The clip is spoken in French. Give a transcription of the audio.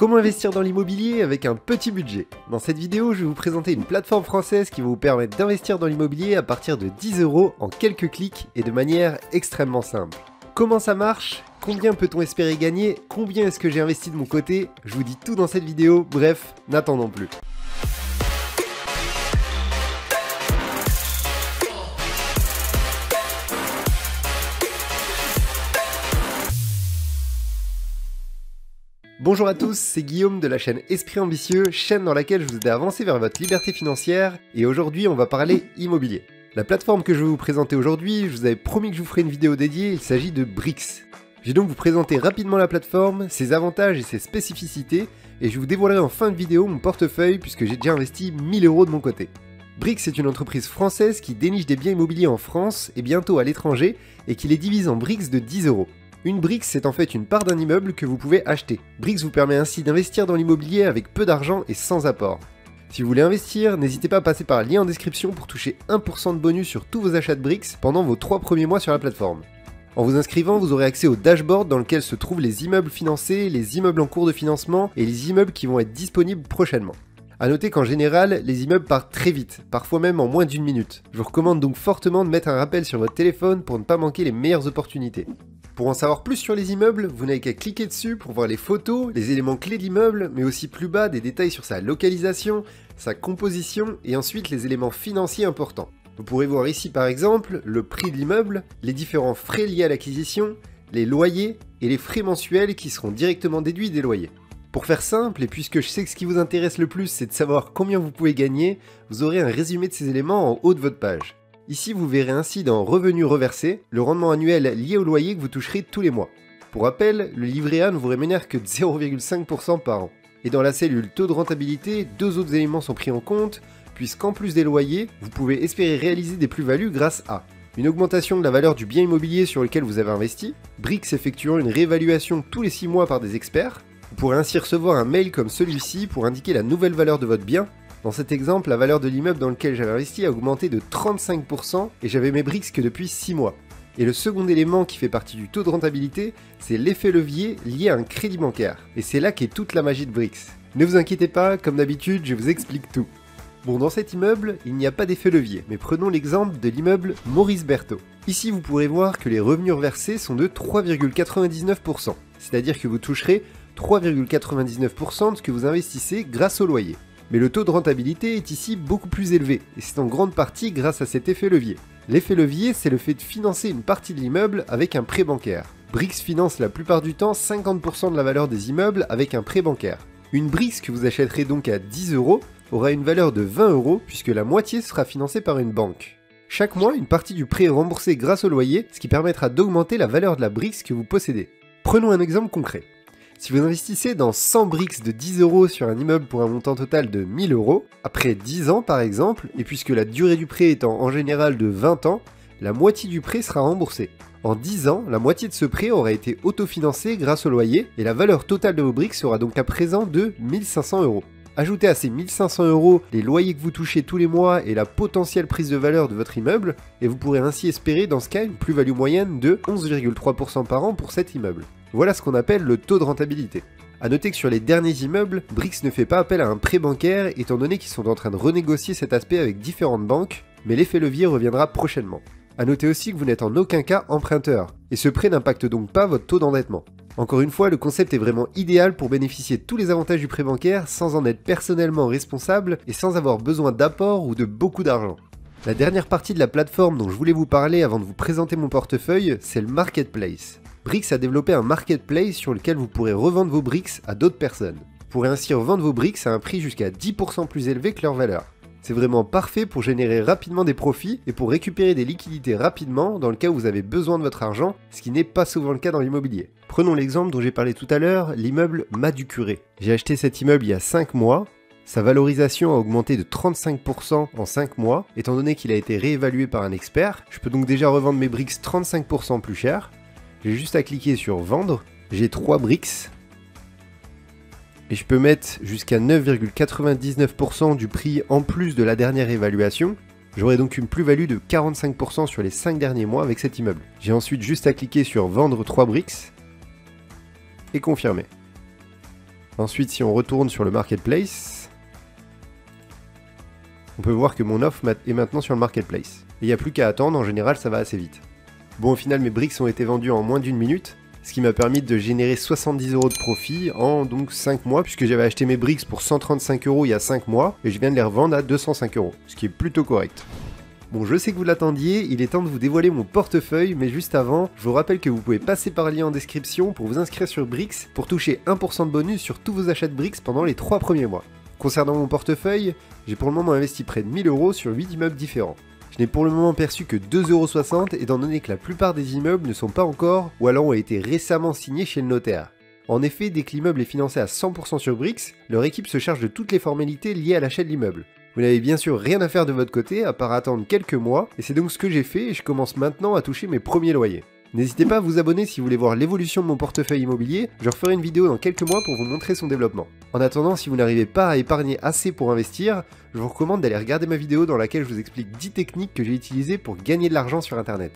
Comment investir dans l'immobilier avec un petit budget? Dans cette vidéo, je vais vous présenter une plateforme française qui va vous permettre d'investir dans l'immobilier à partir de 10 € en quelques clics et de manière extrêmement simple. Comment ça marche? Combien peut-on espérer gagner? Combien est-ce que j'ai investi de mon côté? Je vous dis tout dans cette vidéo, bref, n'attendons plus. Bonjour à tous, c'est Guillaume de la chaîne Esprit Ambitieux, chaîne dans laquelle je vous aide à avancer vers votre liberté financière, et aujourd'hui on va parler immobilier. La plateforme que je vais vous présenter aujourd'hui, je vous avais promis que je vous ferai une vidéo dédiée, il s'agit de Brix. Je vais donc vous présenter rapidement la plateforme, ses avantages et ses spécificités, et je vous dévoilerai en fin de vidéo mon portefeuille puisque j'ai déjà investi 1000 € de mon côté. Brix est une entreprise française qui déniche des biens immobiliers en France et bientôt à l'étranger, et qui les divise en briques de 10 €. Une brique, c'est en fait une part d'un immeuble que vous pouvez acheter. Brix vous permet ainsi d'investir dans l'immobilier avec peu d'argent et sans apport. Si vous voulez investir, n'hésitez pas à passer par le lien en description pour toucher 1% de bonus sur tous vos achats de Brix pendant vos 3 premiers mois sur la plateforme. En vous inscrivant, vous aurez accès au dashboard dans lequel se trouvent les immeubles financés, les immeubles en cours de financement et les immeubles qui vont être disponibles prochainement. A noter qu'en général, les immeubles partent très vite, parfois même en moins d'1 minute. Je vous recommande donc fortement de mettre un rappel sur votre téléphone pour ne pas manquer les meilleures opportunités. Pour en savoir plus sur les immeubles, vous n'avez qu'à cliquer dessus pour voir les photos, les éléments clés de l'immeuble, mais aussi plus bas des détails sur sa localisation, sa composition et ensuite les éléments financiers importants. Vous pourrez voir ici par exemple le prix de l'immeuble, les différents frais liés à l'acquisition, les loyers et les frais mensuels qui seront directement déduits des loyers. Pour faire simple, et puisque je sais que ce qui vous intéresse le plus c'est de savoir combien vous pouvez gagner, vous aurez un résumé de ces éléments en haut de votre page. Ici, vous verrez ainsi dans Revenus reversés, le rendement annuel lié au loyer que vous toucherez tous les mois. Pour rappel, le livret A ne vous rémunère que de 0,5% par an. Et dans la cellule Taux de rentabilité, deux autres éléments sont pris en compte, puisqu'en plus des loyers, vous pouvez espérer réaliser des plus-values grâce à une augmentation de la valeur du bien immobilier sur lequel vous avez investi, Brix effectuant une réévaluation tous les 6 mois par des experts. Vous pourrez ainsi recevoir un mail comme celui-ci pour indiquer la nouvelle valeur de votre bien. Dans cet exemple, la valeur de l'immeuble dans lequel j'avais investi a augmenté de 35% et j'avais mes Brix que depuis 6 mois. Et le second élément qui fait partie du taux de rentabilité, c'est l'effet levier lié à un crédit bancaire. Et c'est là qu'est toute la magie de Brix. Ne vous inquiétez pas, comme d'habitude, je vous explique tout. Bon, dans cet immeuble, il n'y a pas d'effet levier, mais prenons l'exemple de l'immeuble Maurice Berthaud. Ici, vous pourrez voir que les revenus reversés sont de 3,99%, c'est-à-dire que vous toucherez 3,99% de ce que vous investissez grâce au loyer. Mais le taux de rentabilité est ici beaucoup plus élevé, et c'est en grande partie grâce à cet effet levier. L'effet levier, c'est le fait de financer une partie de l'immeuble avec un prêt bancaire. Brix finance la plupart du temps 50% de la valeur des immeubles avec un prêt bancaire. Une Brix que vous achèterez donc à 10 € aura une valeur de 20 € puisque la moitié sera financée par une banque. Chaque mois, une partie du prêt est remboursée grâce au loyer, ce qui permettra d'augmenter la valeur de la Brix que vous possédez. Prenons un exemple concret. Si vous investissez dans 100 Brix de 10 € sur un immeuble pour un montant total de 1000 €, après 10 ans par exemple, et puisque la durée du prêt étant en général de 20 ans, la moitié du prêt sera remboursée. En 10 ans, la moitié de ce prêt aura été autofinancée grâce au loyer, et la valeur totale de vos Brix sera donc à présent de 1500 €. Ajoutez à ces 1500 € les loyers que vous touchez tous les mois et la potentielle prise de valeur de votre immeuble, et vous pourrez ainsi espérer dans ce cas une plus-value moyenne de 11,3% par an pour cet immeuble. Voilà ce qu'on appelle le taux de rentabilité. A noter que sur les derniers immeubles, Brix ne fait pas appel à un prêt bancaire étant donné qu'ils sont en train de renégocier cet aspect avec différentes banques, mais l'effet levier reviendra prochainement. A noter aussi que vous n'êtes en aucun cas emprunteur, et ce prêt n'impacte donc pas votre taux d'endettement. Encore une fois, le concept est vraiment idéal pour bénéficier de tous les avantages du prêt bancaire sans en être personnellement responsable et sans avoir besoin d'apport ou de beaucoup d'argent. La dernière partie de la plateforme dont je voulais vous parler avant de vous présenter mon portefeuille, c'est le marketplace. Brix a développé un marketplace sur lequel vous pourrez revendre vos Brix à d'autres personnes. Vous pourrez ainsi revendre vos Brix à un prix jusqu'à 10% plus élevé que leur valeur. C'est vraiment parfait pour générer rapidement des profits et pour récupérer des liquidités rapidement dans le cas où vous avez besoin de votre argent, ce qui n'est pas souvent le cas dans l'immobilier. Prenons l'exemple dont j'ai parlé tout à l'heure, l'immeuble Mas du Curé. J'ai acheté cet immeuble il y a 5 mois. Sa valorisation a augmenté de 35% en 5 mois, étant donné qu'il a été réévalué par un expert. Je peux donc déjà revendre mes Brix 35% plus cher. J'ai juste à cliquer sur vendre, j'ai 3 Brix, et je peux mettre jusqu'à 9,99% du prix en plus de la dernière évaluation. J'aurai donc une plus-value de 45% sur les 5 derniers mois avec cet immeuble. J'ai ensuite juste à cliquer sur vendre 3 Brix, et confirmer. Ensuite, si on retourne sur le marketplace, on peut voir que mon offre est maintenant sur le marketplace. Et il n'y a plus qu'à attendre, en général ça va assez vite. Bon, au final mes bricks ont été vendus en moins d'1 minute, ce qui m'a permis de générer 70 € de profit en donc 5 mois, puisque j'avais acheté mes bricks pour 135 € il y a 5 mois, et je viens de les revendre à 205 €, ce qui est plutôt correct. Bon, je sais que vous l'attendiez, il est temps de vous dévoiler mon portefeuille, mais juste avant, je vous rappelle que vous pouvez passer par le lien en description pour vous inscrire sur Brix pour toucher 1% de bonus sur tous vos achats de Brix pendant les 3 premiers mois. Concernant mon portefeuille, j'ai pour le moment investi près de 1000 € sur 8 immeubles différents. Je n'ai pour le moment perçu que 2,60 € étant donné que la plupart des immeubles ne sont pas encore ou alors ont été récemment signés chez le notaire. En effet, dès que l'immeuble est financé à 100% sur Brix, leur équipe se charge de toutes les formalités liées à l'achat de l'immeuble. Vous n'avez bien sûr rien à faire de votre côté à part attendre quelques mois, et c'est donc ce que j'ai fait et je commence maintenant à toucher mes premiers loyers. N'hésitez pas à vous abonner si vous voulez voir l'évolution de mon portefeuille immobilier, je referai une vidéo dans quelques mois pour vous montrer son développement. En attendant, si vous n'arrivez pas à épargner assez pour investir, je vous recommande d'aller regarder ma vidéo dans laquelle je vous explique 10 techniques que j'ai utilisées pour gagner de l'argent sur internet.